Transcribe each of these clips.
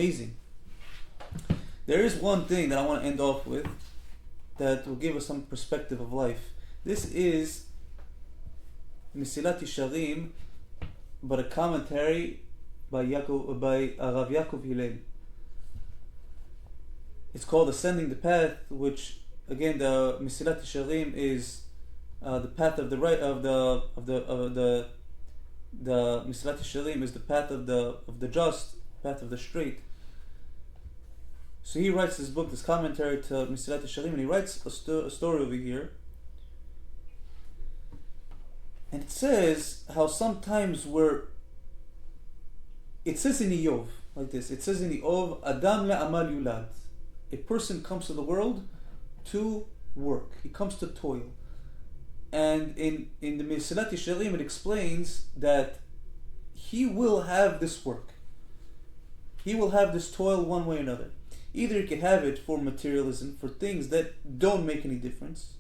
amazing. There is one thing that I want to end off with that will give us some perspective of life. This is Mesilat Yesharim, but a commentary by Rav Yaakov Hillel. It's called Ascending the Path, which again the Mesilat Yesharim is the path of the right of the Mesilat Yesharim is the path of the just, path of the straight. So he writes this book, this commentary to Mesilat Yesharim, and he writes a story over here. And it says how sometimes it says in Iyov, like this, it says in Iyov, Adam le'amal yulad. A person comes to the world to work. He comes to toil. And in the Mesilat Yesharim it explains that he will have this work. He will have this toil one way or another. Either he can have it for materialism, for things that don't make any difference,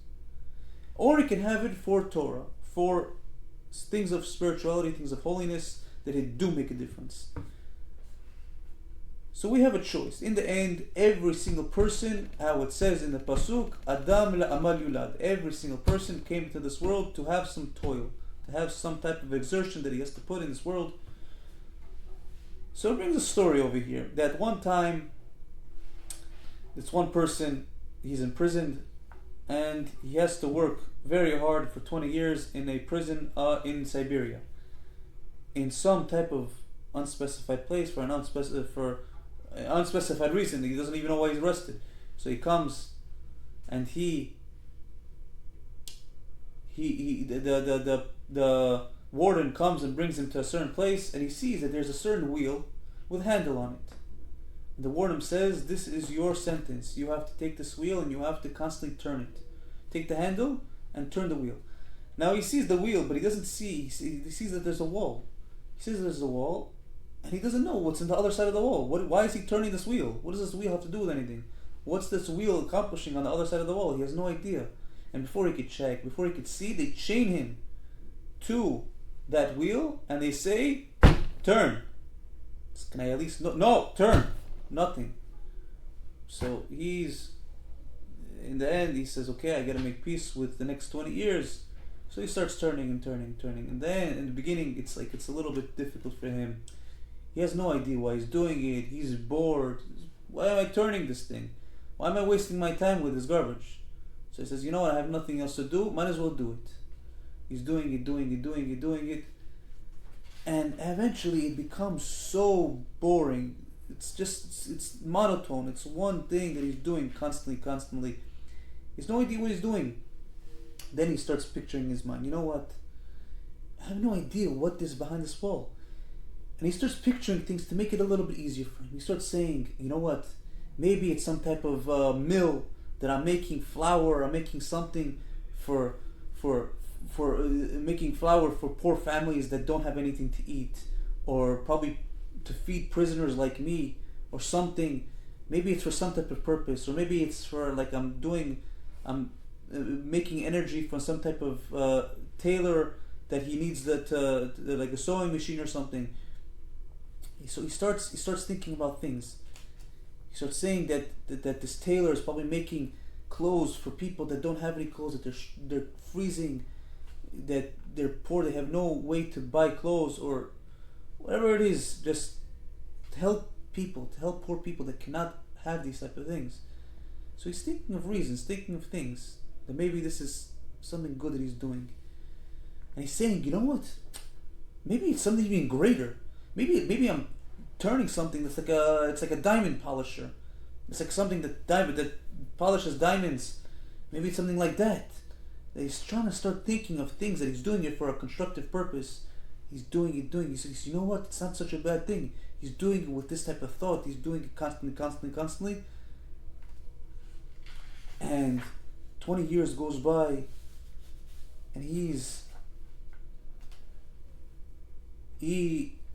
or he can have it for Torah, for things of spirituality, things of holiness that do make a difference. So we have a choice. In the end, every single person, how it says in the Pasuk, Adam le'amal yulad, every single person came to this world to have some toil, to have some type of exertion that he has to put in this world. So it brings a story over here, that one time, this one person, he's imprisoned, and he has to work very hard for 20 years in a prison in Siberia, in some type of unspecified place for an unspecified reason. He doesn't even know why he's arrested. So he comes, and the warden comes and brings him to a certain place, and he sees that there's a certain wheel with a handle on it. And the warden says, "This is your sentence. You have to take this wheel and you have to constantly turn it. Take the handle and turn the wheel." Now he sees the wheel, but he doesn't see. He sees that there's a wall. He sees there's a wall, and he doesn't know what's on the other side of the wall. Why is he turning this wheel? What does this wheel have to do with anything? What's this wheel accomplishing on the other side of the wall? He has no idea. And before he could check, before he could see, they chain him to that wheel, and they say, "Turn." Can I at least no turn? Nothing. So he's, in the end, he says, "Okay, I gotta make peace with the next 20 years." So he starts turning. And then in the beginning, it's a little bit difficult for him. He has no idea why he's doing it. He's bored. Why am I turning this thing? Why am I wasting my time with this garbage? So he says, "You know what? I have nothing else to do. Might as well do it." He's doing it. And eventually it becomes so boring. It's monotone. It's one thing that he's doing constantly. He has no idea what he's doing. Then he starts picturing in his mind, "You know what? I have no idea what is behind this wall." And he starts picturing things to make it a little bit easier for him. He starts saying, "You know what? Maybe it's some type of mill that I'm making flour. I'm making something for making flour for poor families that don't have anything to eat, or probably to feed prisoners like me, or something. Maybe it's for some type of purpose, or maybe it's for I'm making energy from some type of tailor that he needs like a sewing machine or something." So he starts thinking about things. He starts saying that this tailor is probably making clothes for people that don't have any clothes, that they're freezing, that they're poor, they have no way to buy clothes, or whatever it is, just to help poor people that cannot have these type of things. So he's thinking of reasons, thinking of things, that maybe this is something good that he's doing. And he's saying, "You know what? Maybe it's something even greater. Maybe I'm turning something that's like a diamond polisher. It's like something that polishes diamonds. Maybe it's something like that." He's trying to start thinking of things that he's doing it for a constructive purpose. He's doing. He says, "You know what? It's not such a bad thing." He's doing it with this type of thought. He's doing it constantly. And 20 years goes by, and he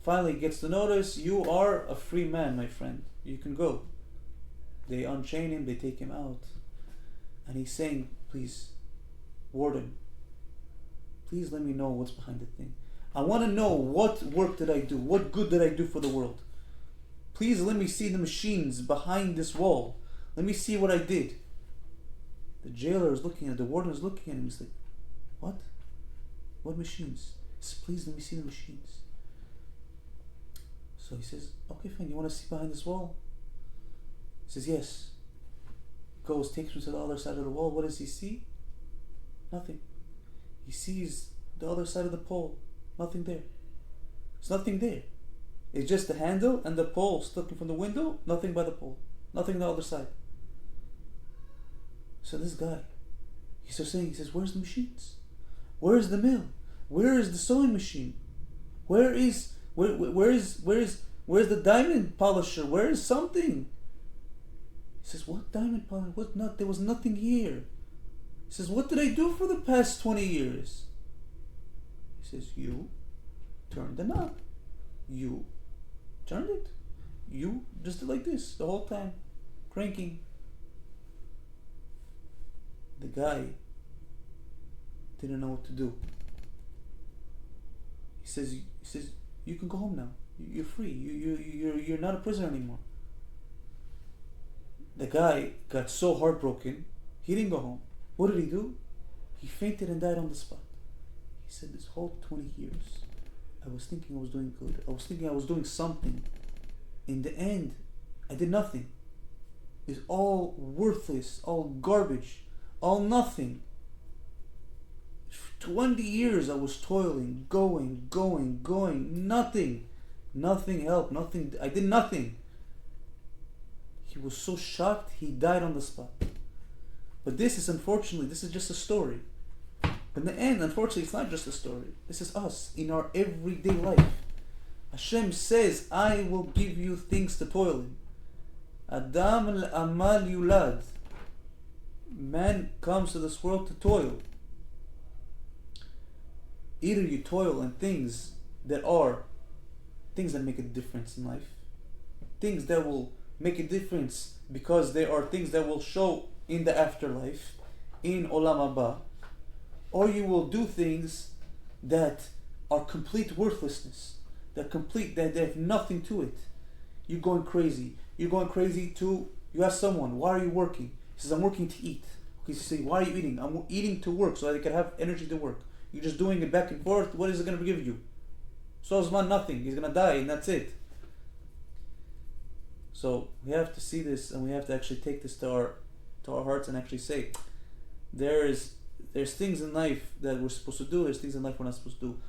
finally gets the notice, "You are a free man, my friend. You can go." They unchain him, they take him out. And he's saying, "Please, warden, please let me know what's behind the thing. I want to know what work did I do, what good did I do for the world. please let me see the machines behind this wall. Let me see what I did. The jailer is looking at, the warden is looking at him. He's like, what? What machines? He says, please let me see the machines. So he says, okay, fine, you want to see behind this wall? He says, yes. Goes, takes him to the other side of the wall. What does he see? Nothing. He sees the other side of the pole. Nothing there. There's nothing there. It's just the handle and the pole stuck in from the window. Nothing by the pole. Nothing on the other side. So this guy, he starts saying, he says, where's the machines? Where is the mill? Where is the sewing machine? Where is the diamond polisher? Where is something? He says, what diamond polisher? What not? There was nothing here. He says, what did I do for the past 20 years? He says, you turned the knob. You turned it. You just did like this the whole time, cranking. The guy didn't know what to do. He says, you can go home now. You're free. You're not a prisoner anymore. The guy got so heartbroken, he didn't go home. What did he do? He fainted and died on the spot. He said, this whole 20 years, I was thinking I was doing good. I was thinking I was doing something. In the end, I did nothing. It's all worthless, all garbage, all nothing. 20 years I was toiling, going, nothing. Nothing helped, nothing, I did nothing. He was so shocked, he died on the spot. But this is just a story. But in the end, unfortunately, it's not just a story. This is us, in our everyday life. HaShem says, I will give you things to toil in. Adam al-amal yulad. Man comes to this world to toil. Either you toil in things that make a difference in life, things that will make a difference because they are things that will show in the afterlife, in Olam Haba, or you will do things that are complete worthlessness, that they have nothing to it. You're going crazy. You ask someone, why are you working? He says, I'm working to eat. Okay, so you say, why are you eating? I'm eating to work so that I can have energy to work. You're just doing it back and forth. What is it going to give you? So Osman, nothing. He's going to die and that's it. So we have to see this, and we have to actually take this to our hearts and actually say, there's things in life that we're supposed to do. There's things in life we're not supposed to do.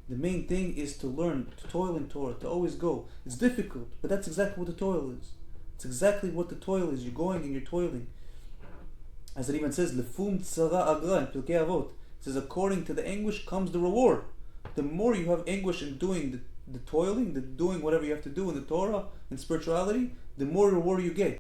The main thing is to learn, to toil in Torah, to always go. It's difficult, but that's exactly what the toil is. It's exactly what the toil is. You're going and you're toiling. As it even says, Lefum tzara agra in Pirkei Avot. It says, according to the anguish comes the reward. The more you have anguish in doing the toiling, doing whatever you have to do in the Torah and spirituality, the more reward you get.